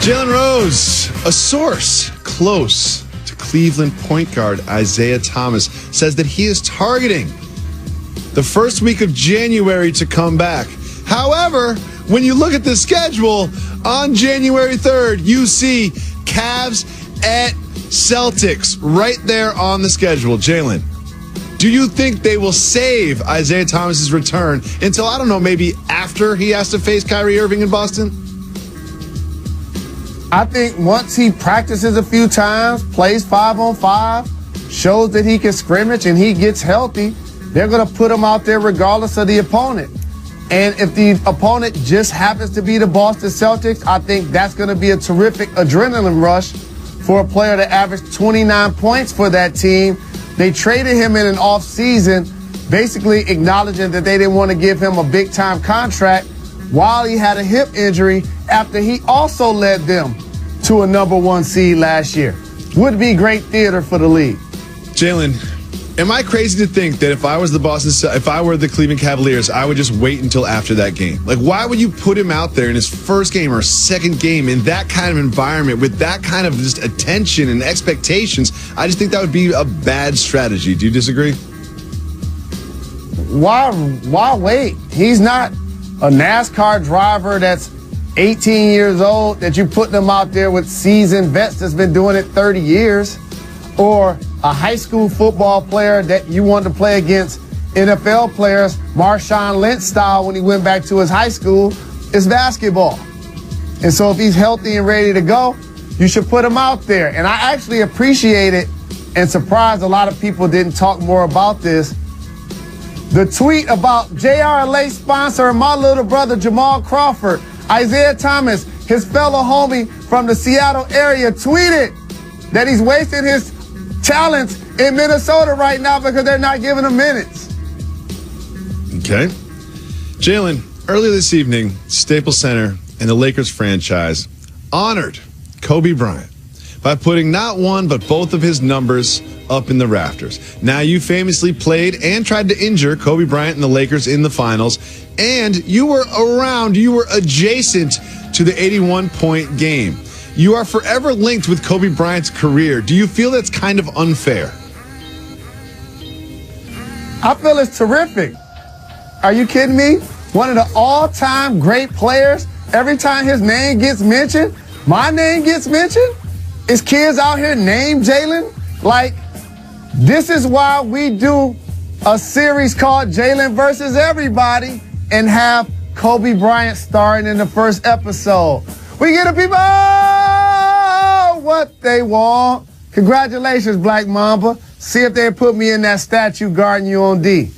Jalen Rose, a source close to Cleveland point guard Isaiah Thomas, says that he is targeting the first week of January to come back. However, when you look at the schedule, on January 3rd, you see Cavs at Celtics right there on the schedule. Jalen, do you think they will save Isaiah Thomas's return until, I don't know, maybe after he has to face Kyrie Irving in Boston? I think once he practices a few times, plays 5-on-5, shows that he can scrimmage and he gets healthy, they're going to put him out there regardless of the opponent. And if the opponent just happens to be the Boston Celtics, I think that's going to be a terrific adrenaline rush for a player that averaged 29 points for that team. They traded him in an offseason, basically acknowledging that they didn't want to give him a big-time contract while he had a hip injury after he also led them to a #1 seed last year. Would be great theater for the league. Jalen, am I crazy to think that if I were the Cleveland Cavaliers, I would just wait until after that game? Like, why would you put him out there in his first game or second game in that kind of environment with that kind of just attention and expectations? I just think that would be a bad strategy. Do you disagree? Why wait? He's not a NASCAR driver that's 18 years old that you put them out there with seasoned vets that's been doing it 30 years, or a high school football player that you want to play against NFL players, Marshawn Lynch style, when he went back to his high school. It's basketball. And so if he's healthy and ready to go, you should put him out there. And I actually appreciate it and surprised a lot of people didn't talk more about this. The tweet about JRLA sponsor and my little brother Jamal Crawford, Isaiah Thomas, his fellow homie from the Seattle area, tweeted that he's wasting his talents in Minnesota right now because they're not giving him minutes. Okay. Jalen, earlier this evening, Staples Center and the Lakers franchise honored Kobe Bryant by putting not one but both of his numbers up in the rafters. Now, you famously played and tried to injure Kobe Bryant and the Lakers in the finals, and you were adjacent to the 81-point game. You are forever linked with Kobe Bryant's career. Do you feel that's kind of unfair? I feel it's terrific. Are you kidding me? One of the all-time great players, every time his name gets mentioned, my name gets mentioned, is kids out here named Jalen. Like, this is why we do a series called Jalen versus Everybody and have Kobe Bryant starring in the first episode. We get the people what they want. Congratulations, Black Mamba. See if they put me in that statue guarding you on D.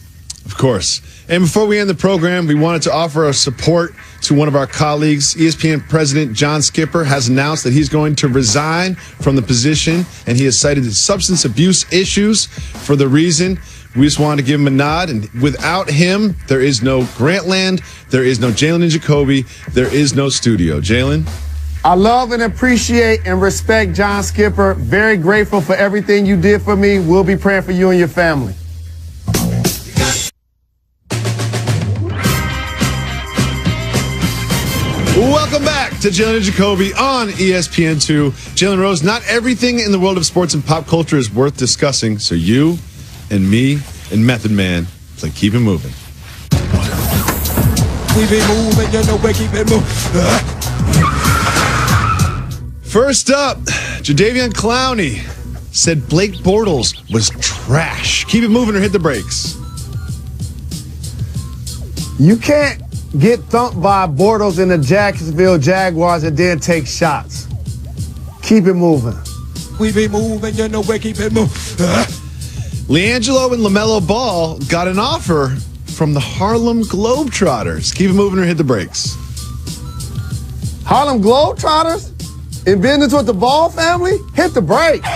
Of course. And before we end the program, we wanted to offer our support to one of our colleagues. ESPN President John Skipper has announced that he's going to resign from the position, and he has cited substance abuse issues for the reason. We just wanted to give him a nod, and without him, there is no Grantland, there is no Jalen Jacoby, there is no studio. Jalen? I love and appreciate and respect John Skipper. Very grateful for everything you did for me. We'll be praying for you and your family. Welcome back to Jalen Jacoby on ESPN2. Jalen Rose, not everything in the world of sports and pop culture is worth discussing, so you and me and Method Man play Keep It Moving. We be moving, you know we keep it moving. First up, Jadeveon Clowney said Blake Bortles was trash. Keep it moving or hit the brakes. You can't get thumped by Bortles in the Jacksonville Jaguars and then take shots. Keep it moving. We be moving, you know we keep it moving. LiAngelo and LaMelo Ball got an offer from the Harlem Globetrotters. Keep it moving or hit the brakes. Harlem Globetrotters? In business with the Ball family? Hit the brakes.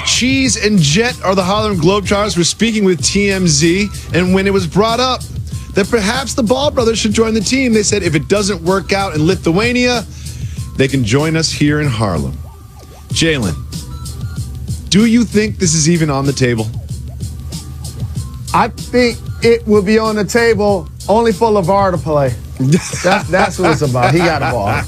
Cheese and Jet are the Harlem Globetrotters. Were speaking with TMZ, and when it was brought up that perhaps the Ball brothers should join the team, they said if it doesn't work out in Lithuania, they can join us here in Harlem. Jalen, do you think this is even on the table? I think it will be on the table only for LeVar to play. That's what it's about. He got a ball.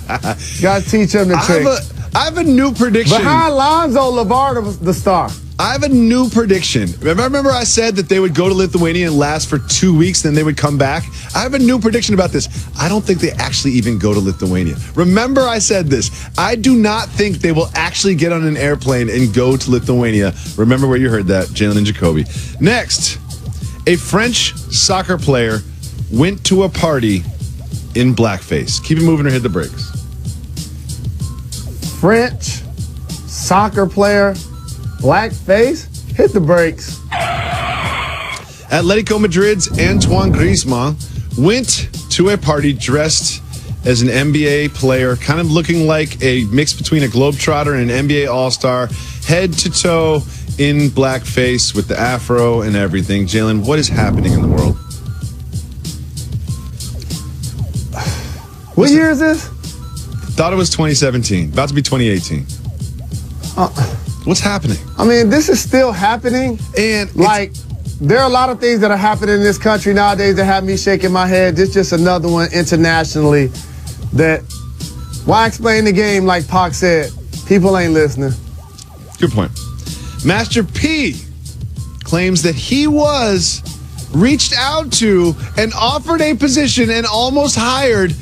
Got to teach him the tricks. I have a new prediction. Behind Lonzo, LeVar the star. I have a new prediction. Remember I said that they would go to Lithuania and last for 2 weeks, then they would come back? I have a new prediction about this. I don't think they actually even go to Lithuania. Remember I said this. I do not think they will actually get on an airplane and go to Lithuania. Remember where you heard that, Jalen Jacoby. Next, a French soccer player went to a party in blackface. Keep it moving or hit the brakes. French soccer player, blackface, hit the brakes. Atletico Madrid's Antoine Griezmann went to a party dressed as an NBA player, kind of looking like a mix between a Globetrotter and an NBA All-Star, head to toe in blackface with the afro and everything. Jalen, what is happening in the world? What year is this? Thought it was 2017. About to be 2018. What's happening? I mean, this is still happening. And like, there are a lot of things that are happening in this country nowadays that have me shaking my head. This is just another one internationally that, why explain the game like Pac said? People ain't listening. Good point. Master P claims that he was reached out to and offered a position and almost hired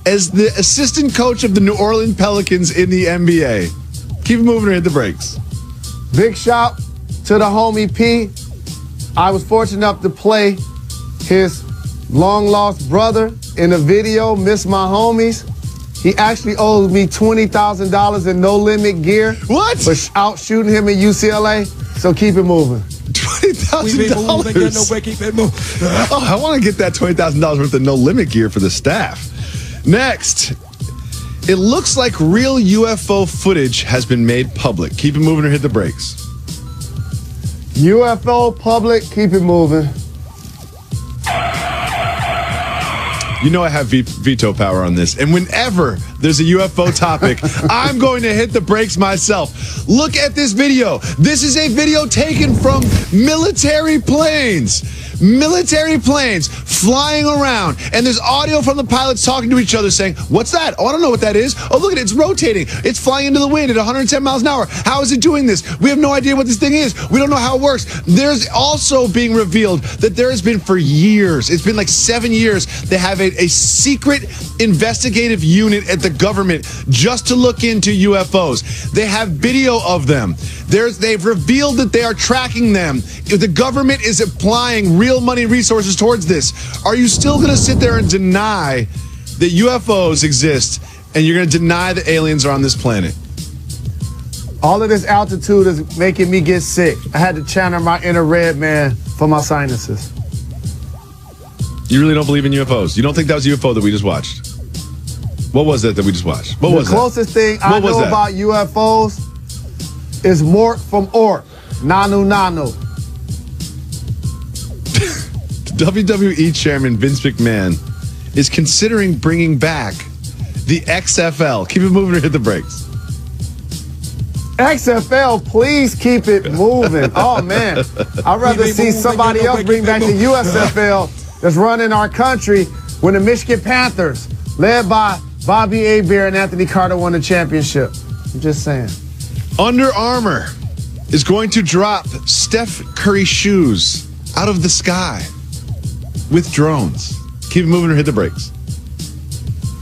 as the assistant coach of the New Orleans Pelicans in the NBA. Keep it moving or hit the brakes. Big shout to the homie P. I was fortunate enough to play his long-lost brother in a video, Miss My Homies. He actually owes me $20,000 in no-limit gear. What? For out shooting him at UCLA. So keep it moving. $20,000. Oh, I want to get that $20,000 worth of no-limit gear for the staff. Next, it looks like real UFO footage has been made public. Keep it moving or hit the brakes. UFO public, keep it moving. You know I have veto power on this. And whenever there's a UFO topic, I'm going to hit the brakes myself. Look at this video. This is a video taken from military planes. Military planes flying around, and there's audio from the pilots talking to each other saying, what's that? Oh, I don't know what that is. Oh, look at it. It's rotating. It's flying into the wind at 110 miles an hour. How is it doing this? We have no idea what this thing is. We don't know how it works. There's also being revealed that there has been for years, it's been like 7 years, they have a secret investigative unit at the government just to look into UFOs. They have video of them. They've revealed that they are tracking them. The government is applying real money resources towards this. Are you still going to sit there and deny that UFOs exist, and you're going to deny that aliens are on this planet? All of this altitude is making me get sick. I had to channel my inner red man for my sinuses. You really don't believe in UFOs? You don't think that was a UFO that we just watched? What was that we just watched? What was that? The closest thing I know about UFOs is Mort from Ork. Nanu Nanu. WWE Chairman Vince McMahon is considering bringing back the XFL. Keep it moving or hit the brakes. XFL, please keep it moving. Oh, man. I'd rather see somebody else bring back the USFL that's running our country when the Michigan Panthers, led by Bobby Hebert and Anthony Carter, won the championship. I'm just saying. Under Armour is going to drop Steph Curry shoes out of the sky with drones. Keep it moving or hit the brakes.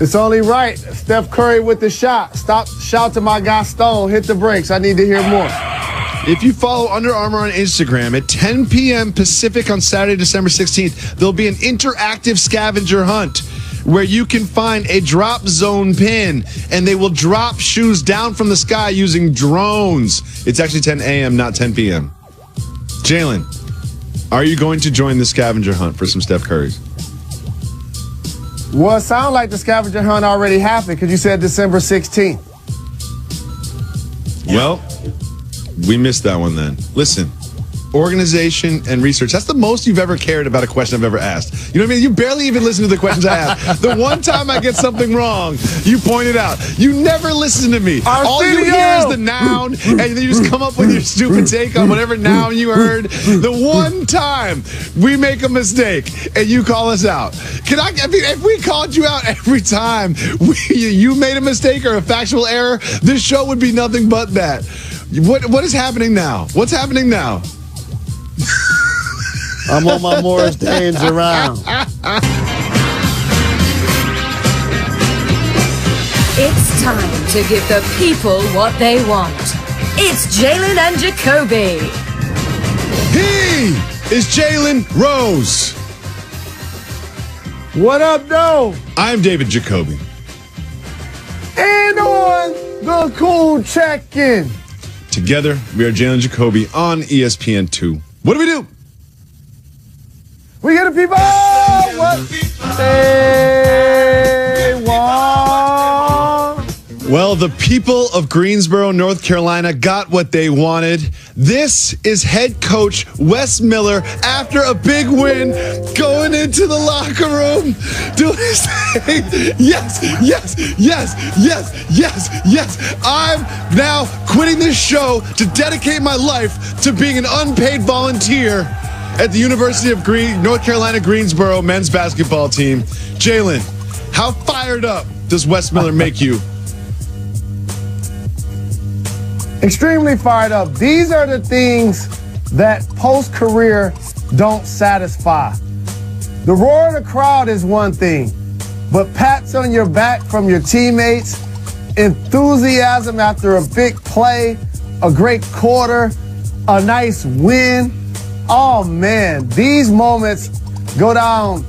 It's only right. Steph Curry with the shot. Shout to my guy Stone. Hit the brakes. I need to hear more. If you follow Under Armour on Instagram at 10 p.m. Pacific on Saturday, December 16th, there'll be an interactive scavenger hunt where you can find a drop zone pin, and they will drop shoes down from the sky using drones. It's actually 10 a.m., not 10 p.m. Jalen, are you going to join the scavenger hunt for some Steph Currys? Well, it sounds like the scavenger hunt already happened because you said December 16th. Well, we missed that one then. Listen, organization, and research. That's the most you've ever cared about a question I've ever asked. You know what I mean? You barely even listen to the questions I ask. The one time I get something wrong, you point it out. You never listen to me. All you hear is the noun, and then you just come up with your stupid take on whatever noun you heard. The one time we make a mistake and you call us out. I mean, if we called you out every time you made a mistake or a factual error, this show would be nothing but that. What is happening now? What's happening now? I'm on my Morris Danes around. It's time to give the people what they want. It's Jalen and Jacoby. He is Jalen Rose. What up, though? I'm David Jacoby. And on the cool check-in. Together, we are Jalen Jacoby on ESPN2. What do? We get the people what they want. Well, the people of Greensboro, North Carolina got what they wanted. This is head coach Wes Miller after a big win going into the locker room doing his thing. Yes. I'm now quitting this show to dedicate my life to being an unpaid volunteer at the University of North Carolina Greensboro men's basketball team. Jalen, how fired up does Wes Miller make you? Extremely fired up. These are the things that post-career don't satisfy. The roar of the crowd is one thing, but pats on your back from your teammates, enthusiasm after a big play, a great quarter, a nice win. Oh, man, these moments go down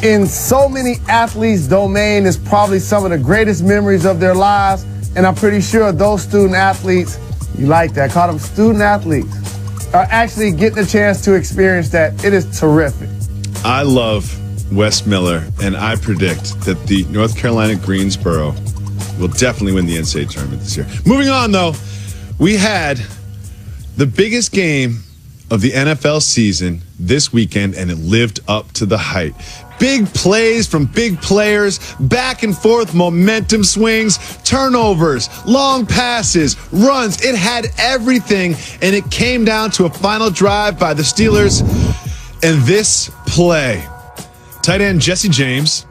in so many athletes' domain. It's probably some of the greatest memories of their lives. And I'm pretty sure those student athletes, you like that, call them student athletes, are actually getting a chance to experience that. It is terrific. I love Wes Miller, and I predict that the North Carolina Greensboro will definitely win the NCAA tournament this year. Moving on, though, we had the biggest game of the NFL season this weekend, and it lived up to the hype. Big plays from big players, back and forth momentum swings, turnovers, long passes, runs. It had everything, and it came down to a final drive by the Steelers. And this play, tight end Jesse James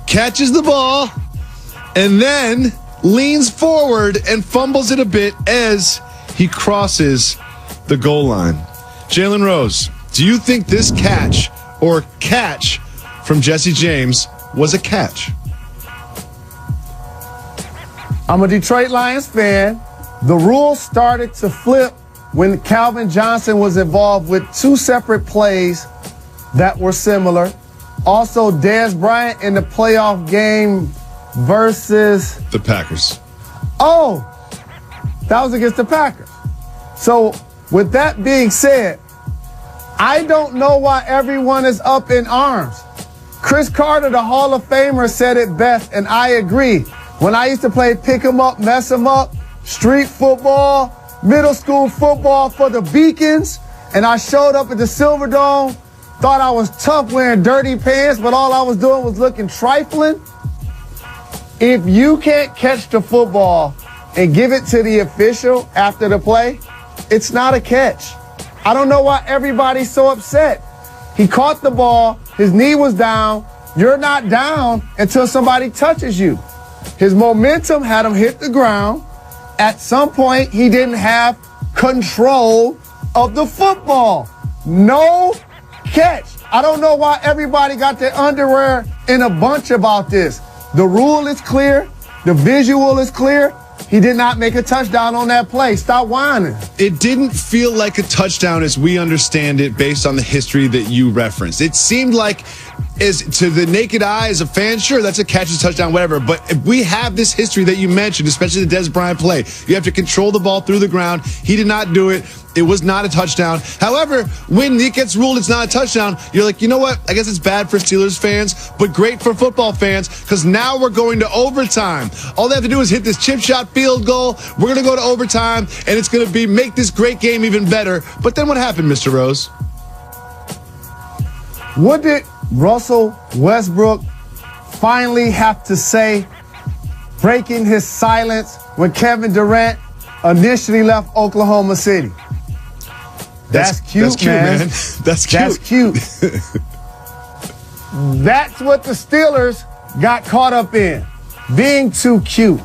catches the ball and then leans forward and fumbles it a bit as he crosses the goal line. Jalen Rose, do you think this catch from Jesse James was a catch? I'm a Detroit Lions fan. The rules started to flip when Calvin Johnson was involved with two separate plays that were similar. Also, Dez Bryant in the playoff game versus the Packers. Oh, that was against the Packers. So, with that being said, I don't know why everyone is up in arms. Chris Carter, the Hall of Famer, said it best, and I agree. When I used to play pick 'em up, mess 'em up, street football, middle school football for the Beacons, and I showed up at the Silverdome, thought I was tough wearing dirty pants, but all I was doing was looking trifling. If you can't catch the football and give it to the official after the play, it's not a catch. I don't know why everybody's so upset. He caught the ball, his knee was down. You're not down until somebody touches you. His momentum had him hit the ground. At some point, he didn't have control of the football. No catch. I don't know why everybody got their underwear in a bunch about this. The rule is clear. The visual is clear. He did not make a touchdown on that play. Stop whining. It didn't feel like a touchdown as we understand it based on the history that you referenced. It seemed like is to the naked eye as a fan, sure, that's a catch, a touchdown, whatever. But if we have this history that you mentioned, especially the Des Bryant play, you have to control the ball through the ground. He did not do it. It was not a touchdown. However, when it gets ruled it's not a touchdown, you're like, you know what? I guess it's bad for Steelers fans, but great for football fans because now we're going to overtime. All they have to do is hit this chip shot field goal. We're going to go to overtime, and it's going to be make this great game even better. But then what happened, Mr. Rose? What did Russell Westbrook finally have to say, breaking his silence when Kevin Durant initially left Oklahoma City? That's cute, man. That's cute. That's cute. That's what the Steelers got caught up in, being too cute.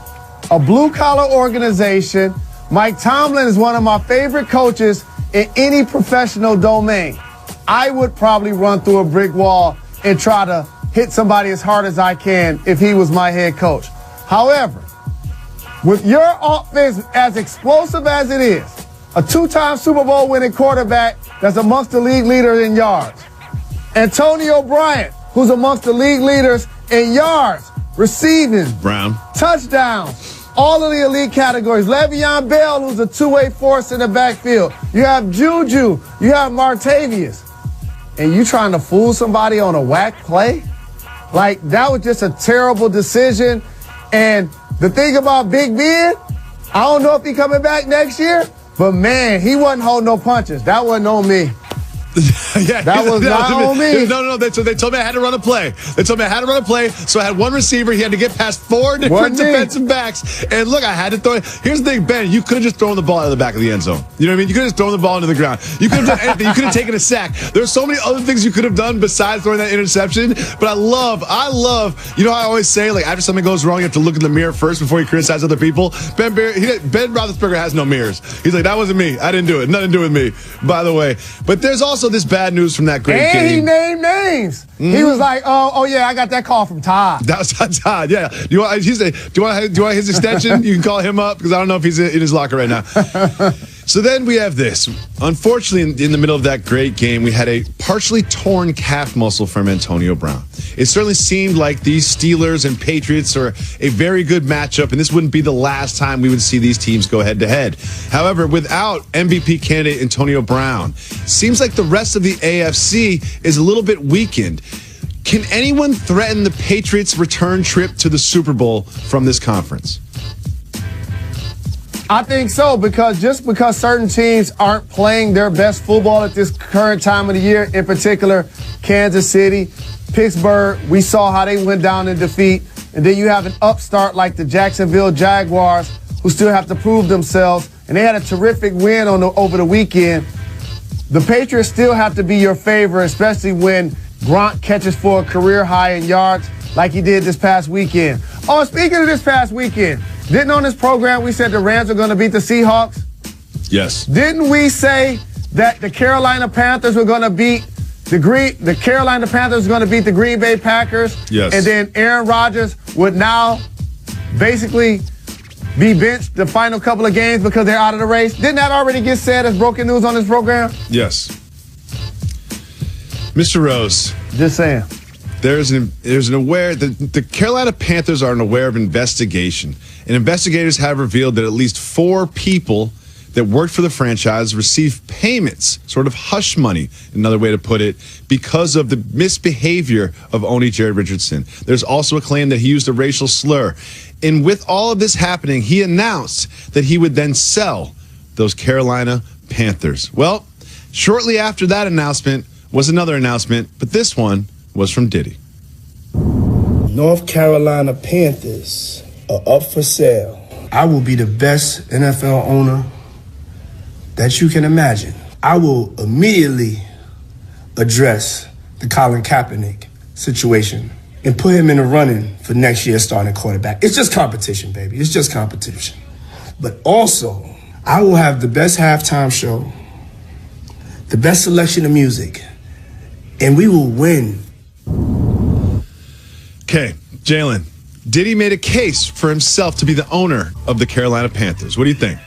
A blue-collar organization. Mike Tomlin is one of my favorite coaches in any professional domain. I would probably run through a brick wall and try to hit somebody as hard as I can if he was my head coach. However, with your offense as explosive as it is, a two-time Super Bowl winning quarterback that's amongst the league leaders in yards, Antonio Bryant, who's amongst the league leaders in yards, receiving, Brown, touchdowns, all of the elite categories. Le'Veon Bell, who's a two-way force in the backfield. You have Juju. You have Martavius. And you trying to fool somebody on a whack play? Like, that was just a terrible decision. And the thing about Big Ben, I don't know if he's coming back next year, but man, he wasn't holding no punches. That wasn't on me. Yeah, that was not on me. No. They told me I had to run a play. So I had one receiver. He had to get past four different defensive backs. And look, I had to throw it. Here's the thing, Ben. You could have just thrown the ball out of the back of the end zone. You know what I mean? You could have just thrown the ball into the ground. You could have done anything. You could have taken a sack. There's so many other things you could have done besides throwing that interception. But I love, you know how I always say, like, after something goes wrong, you have to look in the mirror first before you criticize other people. Ben Roethlisberger has no mirrors. He's like, that wasn't me. I didn't do it. Nothing to do with me, by the way. But there's also this bad news from that great game. And he named names. He was like, oh yeah, I got that call from Todd. That was Todd, yeah. Do you want his extension? You can call him up because I don't know if he's in his locker right now. So then we have this. Unfortunately, in the middle of that great game, we had a partially torn calf muscle from Antonio Brown. It certainly seemed like these Steelers and Patriots are a very good matchup, and this wouldn't be the last time we would see these teams go head-to-head. However, without MVP candidate Antonio Brown, seems like the rest of the AFC is a little bit weakened. Can anyone threaten the Patriots' return trip to the Super Bowl from this conference? I think so, because just because certain teams aren't playing their best football at this current time of the year, in particular, Kansas City, Pittsburgh, we saw how they went down in defeat. And then you have an upstart like the Jacksonville Jaguars, who still have to prove themselves. And they had a terrific win over the weekend. The Patriots still have to be your favorite, especially when Gronk catches for a career high in yards like he did this past weekend. Oh, speaking of this past weekend, didn't on this program we said the Rams are going to beat the Seahawks? Yes. Didn't we say that the Carolina Panthers were going to beat the Green Bay Packers? Yes. And then Aaron Rodgers would now basically be benched the final couple of games because they're out of the race? Didn't that already get said as broken news on this program? Yes. Mr. Rose. Just saying. There's an aware that the Carolina Panthers are aware of investigation, and investigators have revealed that at least 4 people that worked for the franchise received payments, sort of hush money, another way to put it, because of the misbehavior of Oni Jared Richardson. There's also a claim that he used a racial slur. And with all of this happening, he announced that he would then sell those Carolina Panthers. Well, shortly after that announcement was another announcement, but this one was from Diddy. North Carolina Panthers are up for sale. I will be the best NFL owner that you can imagine. I will immediately address the Colin Kaepernick situation and put him in the running for next year's starting quarterback. It's just competition, baby. It's just competition. But also, I will have the best halftime show, the best selection of music, and we will win. Okay, Jalen, Diddy made a case for himself to be the owner of the Carolina Panthers. What do you think?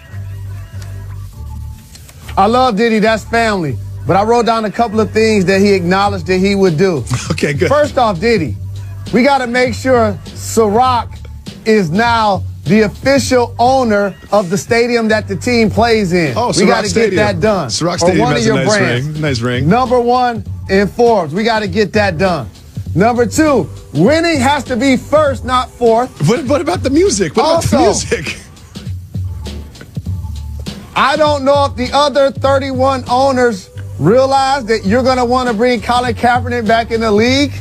I love Diddy. That's family. but I wrote down a couple of things that he acknowledged that he would do. Okay, good. First off, Diddy, we got to make sure Ciroc is now the official owner of the stadium that the team plays in. Oh, we got to get that done. Ciroc Stadium has a nice ring. Nice ring. Number one in Forbes. We got to get that done. Number two, winning has to be first, not fourth. What about the music? What about the music? I don't know if the other 31 owners realize that you're going to want to bring Colin Kaepernick back in the league.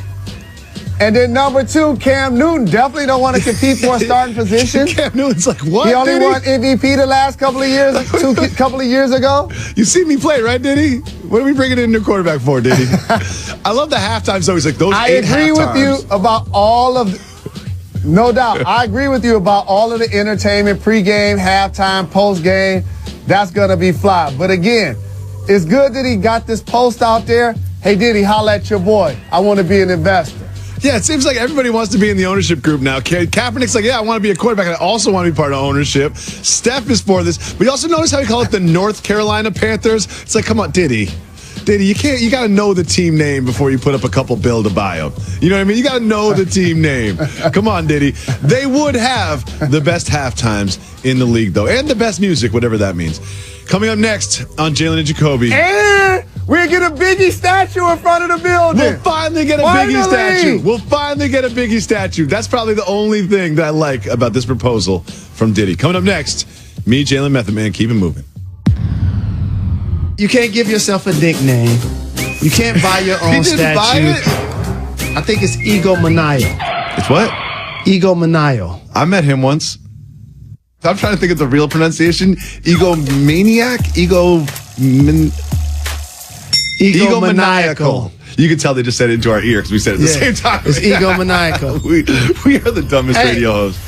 And then number two, Cam Newton definitely don't want to compete for a starting position. Cam Newton's like, what? He only won MVP the last couple of years, couple of years ago. You see me play, right, Diddy? What are we bringing in a new quarterback for, Diddy? I love the halftimes, though. He's like, those I 8 agree halftimes. with you about all of no doubt. I agree with you about all of the entertainment, pregame, halftime, postgame. That's going to be fly. But again, it's good that he got this post out there. Hey, Diddy, holla at your boy. I want to be an investor. Yeah, it seems like everybody wants to be in the ownership group now. Kaepernick's like, yeah, I want to be a quarterback. I also want to be part of ownership. Steph is for this. But you also notice how we call it the North Carolina Panthers? It's like, come on, Diddy, you got to know the team name before you put up a couple bill to buy them. You know what I mean? You got to know the team name. Come on, Diddy. They would have the best halftimes in the league, though, and the best music, whatever that means. Coming up next on Jalen and Jacoby. And we'll get a Biggie statue in front of the building. We'll finally get a Biggie statue. We'll finally get a Biggie statue. That's probably the only thing that I like about this proposal from Diddy. Coming up next, me, Jalen Method Man, keep it moving. You can't give yourself a nickname. You can't buy your own statue. Buy it? I think it's egomaniacal. It's what? Egomaniacal. I met him once. I'm trying to think of the real pronunciation. Egomaniac? Egomaniacal. You can tell they just said it into our ear because we said it at the same time. It's egomaniacal. We are the dumbest radio hosts.